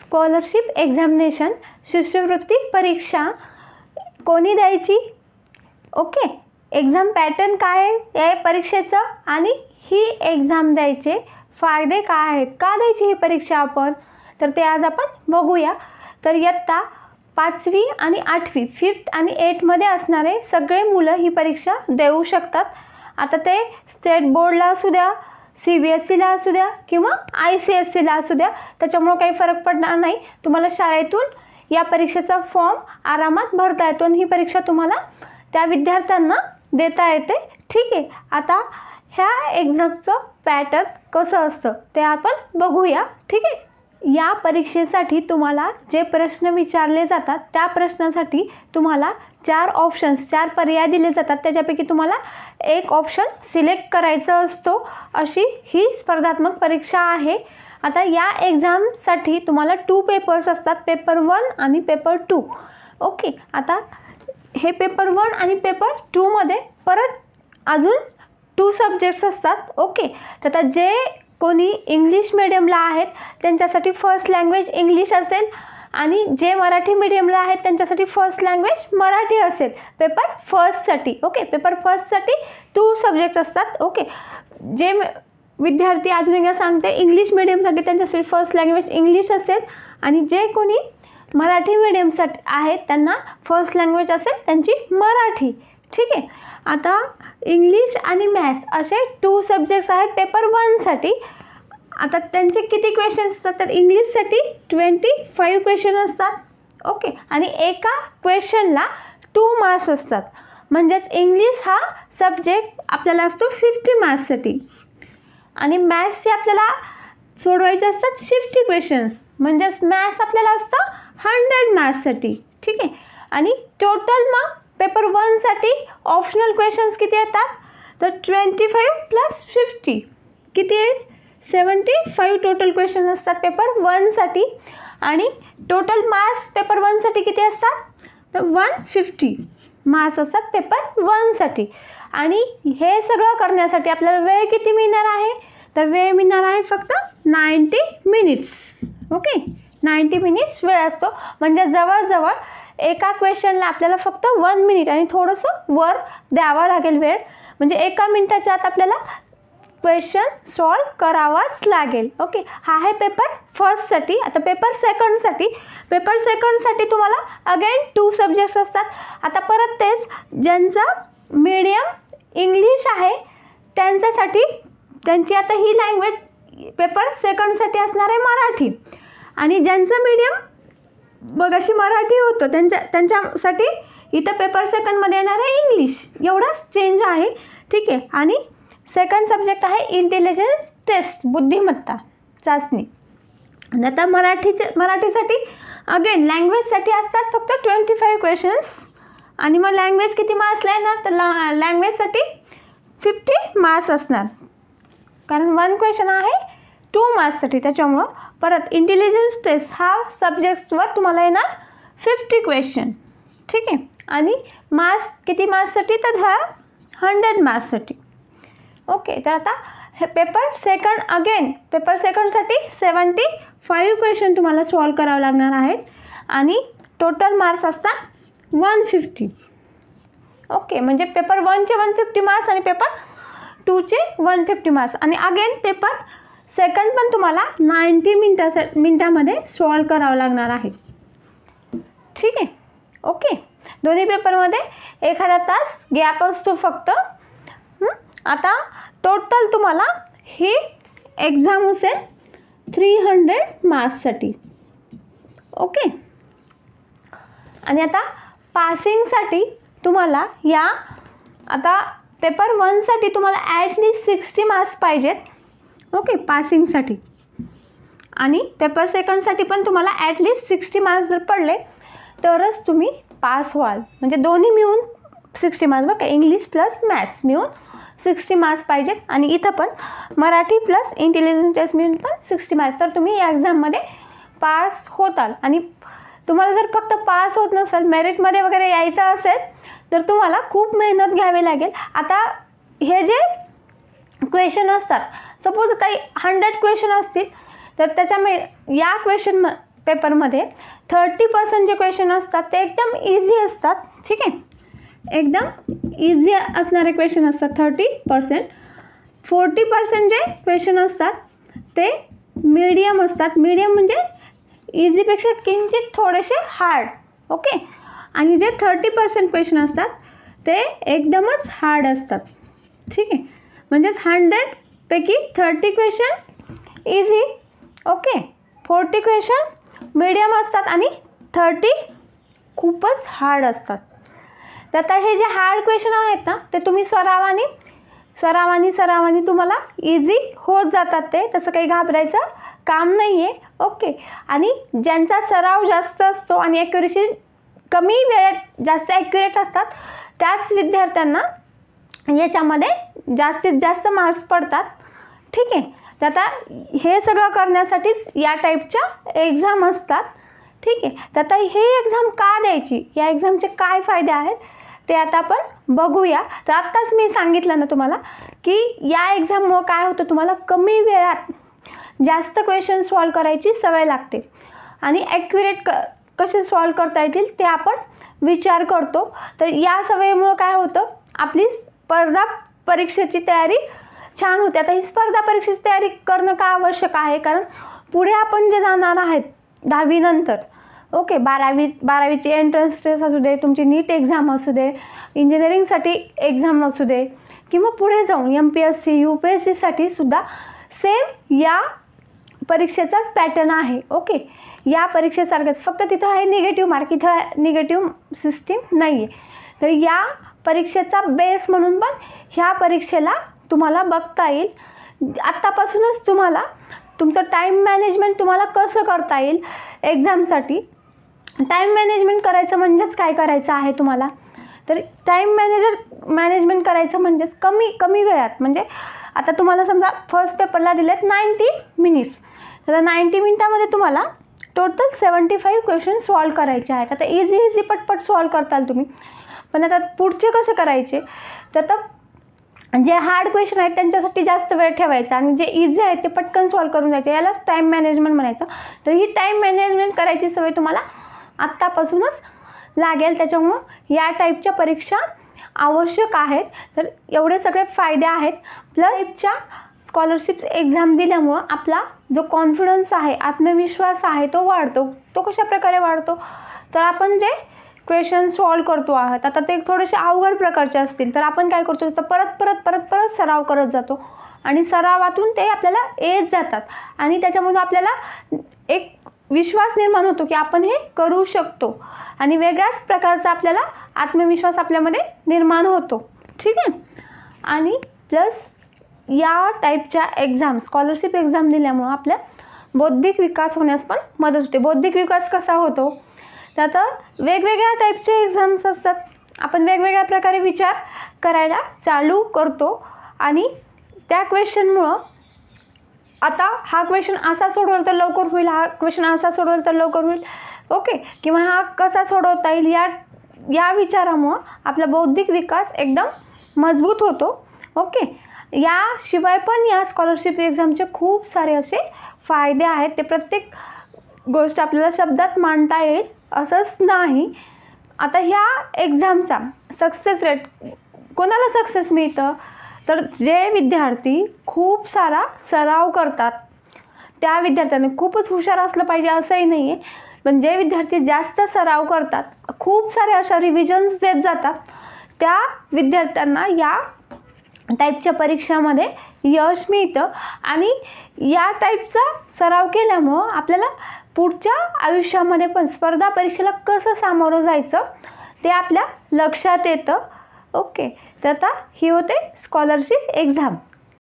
Scholarship examination शिष्यवृत्ती परीक्षा कोणी द्यायची, ओके, एक्झाम पॅटर्न काय आहे या परीक्षेचं आणि ही एक्झाम द्यायचे फायदे काय आहेत, का द्यायची ही परीक्षा आपण, तर ते आज आपण बघूया. तर इयत्ता 5वी आणि 8वी 5th आणि 8मध्ये असणारे सगळे मुलं ही परीक्षा देऊ शकतात. आता ते स्टेट बोर्डला असू द्या, CBSEला असू द्या किंवा ICSEला असू द्या, त्याच्यामुळं काही फरक पडणार नाही. तुम्हाला शाळेतून या परीक्षेचा फॉर्म आरामात भरता येतो आणि ही परीक्षा तुम्हाला त्या विद्यार्थ्यांना देता येते. ठीक आहे. आता ह्या एक्झामचं पॅटर्न कसं असतं ते आपण बघूया. ठीक आहे. या परीक्षेसाठी तुम्हाला जे प्रश्न विचारले जातात त्या प्रश्नासाठी तुम्हाला 4 पर्याय दिले जातात. त्याच्यापैकी तुम्हाला एक ऑप्शन सिलेक्ट करायचा असतो. अशी ही स्पर्धात्मक परीक्षा आहे. आता या एक्झामसाठी तुम्हाला 2 पेपर्स असतात, पेपर 1 आणि पेपर 2. ओके. आता हे पेपर 1 आणि पेपर 2मध्ये परत अजून 2 सब्जेक्ट्स असतात. ओके. तर आता जे कोणी इंग्लिश मिडियमला आहेत त्यांच्यासाठी फर्स्ट लँग्वेज इंग्लिश असेल आणि जे मराठी मिडियमला आहेत त्यांच्यासाठी फर्स्ट लँग्वेज मराठी असेल पेपर फर्स्टसाठी. ओके. पेपर फर्स्टसाठी 2 सब्जेक्ट असतात. ओके. जे विद्यार्थी अजून एकदा सांगते इंग्लिश मिडियमसाठी त्यांच्यासाठी फर्स्ट लँग्वेज इंग्लिश असेल आणि जे कोणी मराठी मिडियमसाठी आहेत त्यांना फर्स्ट लँग्वेज असेल त्यांची मराठी. ठीक आहे. आता इंग्लिश आणि मॅथ्स असे 2 सब्जेक्ट्स आहेत पेपर 1साठी. आता त्यांचे किती क्वेश्चन्स असतात, तर इंग्लिशसाठी 25 क्वेश्चन असतात. ओके. आणि एका क्वेश्चनला 2 मार्क्स असतात. म्हणजेच इंग्लिश हा सब्जेक्ट आपल्याला असतो 50 मार्क्ससाठी आणि मॅथ्सचे आपल्याला सोडवायचे असतात 50 क्वेश्चन्स. म्हणजेच मॅथ्स आपल्याला असतं 100 मार्क्ससाठी. ठीक आहे. आणि टोटल मग पेपर 1साठी ऑप्शनल क्वेश्चन्स किती येतात, तर 25 + 50 किती आहेत, 75 टोटल क्वेश्चन असतात पेपर 1साठी. आणि टोटल मार्क्स पेपर 1साठी किती असतात, तर 150 मार्क्स असतात पेपर 1साठी. आणि हे सगळं करण्यासाठी आपल्याला वेळ किती मिळणार आहे, तर वेळ मिळणार आहे फक्त 90 मिनिट्स. ओके. 90 मिनिट्स वेळ असतो. म्हणजे जवळजवळ एका क्वेश्चनला आपल्याला फक्त 1 मिनिट आणि थोडंसं वर द्यावं लागेल वेळ. म्हणजे एका मिनिटाच्या आत आपल्याला क्वेश्चन सॉल्व करावाच लागेल. ओके. हा आहे पेपर फर्स्टसाठी. आता पेपर सेकंडसाठी तुम्हाला अगेन 2 सब्जेक्ट्स असतात. आता परत तेच ज्यांचा मीडियम इंग्लिश आहे त्यांच्यासाठी त्यांची आता ही लँग्वेज पेपर सेकंडसाठी असणार आहे मराठी आणि ज्यांचं मीडियम अशी मराठी होतं त्यांच्यासाठी इथं पेपर सेकंडमध्ये येणार आहे इंग्लिश. एवढाच चेंज आहे. ठीक आहे. आणि सेकंड सब्जेक्ट आहे इंटेलिजन्स टेस्ट, बुद्धिमत्ता चाचणी. आता मराठीसाठी अगेन लँग्वेजसाठी असतात फक्त 25 क्वेश्चन्स आणि मग लँग्वेज किती मार्क्सला येणार, तर लँग्वेजसाठी 50 मार्क्स असणार कारण 1 क्वेश्चन आहे 2 मार्क्ससाठी. त्याच्यामुळं परत इंटेलिजन्स टेस्ट हा सब्जेक्ट्सवर तुम्हाला येणार 50 क्वेश्चन. ठीक आहे. आणि मार्क्स किती मार्क्ससाठी, तर 100 मार्क्ससाठी. ओके. तर आता हे पेपर सेकंडसाठी 75 क्वेश्चन तुम्हाला सॉल्व करावं लागणार आहेत आणि टोटल मार्क्स असतात 150. ओके. म्हणजे पेपर 1चे 150 मार्क्स आणि पेपर 2चे 150 मार्क्स आणि अगेन पेपर सेकंड पण तुम्हाला 90 मिनिटामध्ये सॉल्व करावं लागणार आहे. ठीक आहे. ओके. दोन्ही पेपरमध्ये एखादा तास गॅप असतो फक्त. आता टोटल तुम्हाला ही एक्झाम असेल 300 मार्क्ससाठी. ओके. आणि आता पासिंगसाठी तुम्हाला आता पेपर 1साठी तुम्हाला ॲटलिस्ट 60 मार्क्स पाहिजेत. ओके. पासिंगसाठी. आणि पेपर सेकंडसाठी पण तुम्हाला ॲटलिस्ट 60 मार्क्स जर पडले तरच तुम्ही पास व्हाल. म्हणजे दोन्ही मिळून 60 मार्क्स बघा, इंग्लिश प्लस मॅथ्स मिळून 60 मार्क्स पाहिजेत आणि इथं पण मराठी प्लस इंटेलिजन्स टेस्ट मिळून पण 60 मार्क्स. तर तुम्ही या एक्झाममध्ये पास होताल. आणि तुम्हाला जर फक्त पास होत नसेल, मेरिटमध्ये वगैरे यायचं असेल तर तुम्हाला खूप मेहनत घ्यावी लागेल. आता हे जे क्वेश्चन असतात, सपोज आता 100 क्वेश्चन असतील तर या पेपरमध्ये 30% जे क्वेश्चन असतात ते एकदम इझी असतात. ठीक आहे, एकदम इझी असणारे क्वेश्चन असतात 30%. 40% जे क्वेश्चन असतात ते मीडियम असतात. मीडियम म्हणजे इझीपेक्षा किंचित थोडेसे हार्ड. ओके, आणि जे 30% क्वेश्चन असतात ते एकदमच हार्ड असतात. ठीक आहे, म्हणजेच 100 पैकी 30 question easy. Okay, 40 question medium असतात आणि 30 खूपच हार्ड असतात. तर आता हे जे हार्ड क्वेश्चन आहेत ना ते तुम्ही सरावानी तुम्हाला इझी होत जातात. ते तसं काही घाबरायचं काम नाही आहे. ओके, आणि ज्यांचा सराव जास्त असतो आणि ॲक्युरेसी कमी वेळेत जास्त ॲक्युरेट असतात त्याच विद्यार्थ्यांना याच्यामध्ये जास्तीत जास्त मार्क्स पडतात. ठीक आहे, तर आता हे सगळं करण्यासाठीच या टाईपच्या एक्झाम असतात. ठीक आहे, तर आता हे एक्झाम का द्यायची, या एक्झामचे काय फायदे आहेत ते आता आपण बघूया. तर आत्ताच मी सांगितलं ना तुम्हाला की या एक्झाममुळं काय होतं, तुम्हाला कमी वेळात जास्त क्वेश्चन सॉल्व करायची सवय लागते आणि ॲक्युरेट कसे सॉल्व करता येतील ते आपण विचार करतो. तर या सवयीमुळं काय होतं, आपली स्पर्धा परीक्षेची तयारी छान होते. आता ही स्पर्धा परीक्षेची तयारी करणं का आवश्यक आहे, कारण पुढे आपण जे जाणार आहेत 10वी नंतर, ओके, 12वीची एंट्रन्स टेस्ट असू दे, तुमची नीट एक्झाम असू दे, इंजिनिअरिंगसाठी एक्झाम असू दे, किंवा पुढे जाऊन MPSC UPSCसाठी सुद्धा सेम या परीक्षेचाच पॅटर्न आहे. ओके, या परीक्षेसारखंच, फक्त तिथं आहे निगेटिव्ह मार्क, इथं निगेटिव्ह सिस्टीम नाही आहे. तर या परीक्षेचा बेस म्हणून पण ह्या परीक्षेला तुम्हाला बघता येईल. आत्तापासूनच तुम्हाला तुमचं टाईम मॅनेजमेंट तुम्हाला कसं करता येईल एक्झामसाठी. टाईम मॅनेजमेंट करायचं म्हणजेच काय करायचं आहे तुम्हाला, तर टाईम मॅनेजमेंट करायचं म्हणजेच कमी वेळात, म्हणजे आता तुम्हाला समजा फर्स्ट पेपरला दिलेत 90 मिनिट्स, तर 90 मिनिटामध्ये तुम्हाला टोटल 75 क्वेश्चन सॉल्व करायचे आहेत. आता इझी पटपट सॉल्व करताल तुम्ही, पण आता पुढचे कसे करायचे, तर आता जे हार्ड क्वेश्चन आहेत त्यांच्यासाठी जास्त वेळ ठेवायचा आणि जे इझी आहेत ते पटकन सॉल्व करून जायचे, यालाच टाईम मॅनेजमेंट म्हणायचं. तर ही टाईम मॅनेजमेंट करायची सवय तुम्हाला आत्तापासूनच लागेल. त्याच्यामुळं या टाईपच्या परीक्षा आवश्यक आहेत. तर एवढे सगळे फायदे आहेत. प्लस स्कॉलरशिप एक्झाम दिल्यामुळं आपला जो कॉन्फिडन्स आहे, आत्मविश्वास आहे तो वाढतो. तो कशा प्रकारे वाढतो, तर आपण जे क्वेश्चन सॉल्व करतो आहात, आता ते थोडेसे अवघड प्रकारचे असतील तर आपण काय करतो, तर परत सराव करत जातो आणि सरावातून ते आपल्याला येत जातात आणि त्याच्यामधून आपल्याला एक विश्वास निर्माण होतो की आपण हे करू शकतो आणि वेगळ्याच प्रकारचा आपल्याला आत्मविश्वास आपल्यामध्ये निर्माण होतो. ठीक आहे, आणि प्लस या टाईपच्या एक्झाम, स्कॉलरशिप एक्झाम दिल्यामुळं आपल्या बौद्धिक विकास होण्यास पण मदत होते. बौद्धिक विकास कसा होतो, तर आता वेगवेगळ्या टाईपचे एक्झाम्स असतात, आपण वेगवेगळ्या प्रकारे विचार करायला चालू करतो आणि त्या क्वेश्चनमुळं आता हा क्वेश्चन असा सोडवला तर लवकर होईल, हा क्वेश्चन असा सोडवला तर लवकर होईल, ओके, किंवा हा कसा सोडवता येईल, या विचारामुळं आपला बौद्धिक विकास एकदम मजबूत होतो. ओके, याशिवाय पण या स्कॉलरशिप एक्झामचे खूप सारे असे फायदे आहेत. ते प्रत्येक गोष्ट आपल्याला शब्दात मांडता येईल असंच नाही. आता ह्या एक्झामचा सक्सेस रेट कोणाला सक्सेस मिळतं, तर जे विद्यार्थी खूप सारा सराव करतात त्या विद्यार्थ्यांनी, खूपच हुशार असलं पाहिजे असंही नाही आहे, पण जे विद्यार्थी जास्त सराव करतात, खूप सारे अशा रिव्हिजन्स देत जातात, त्या विद्यार्थ्यांना या टाईपच्या परीक्षामध्ये यश मिळतं आणि या टाईपचा सराव केल्यामुळं आपल्याला पुढच्या आयुष्यामध्ये पण स्पर्धा परीक्षेला कसं सामोरं जायचं ते आपल्या लक्षात येतं. ओके, तर आता ही होते स्कॉलरशिप एक्झाम.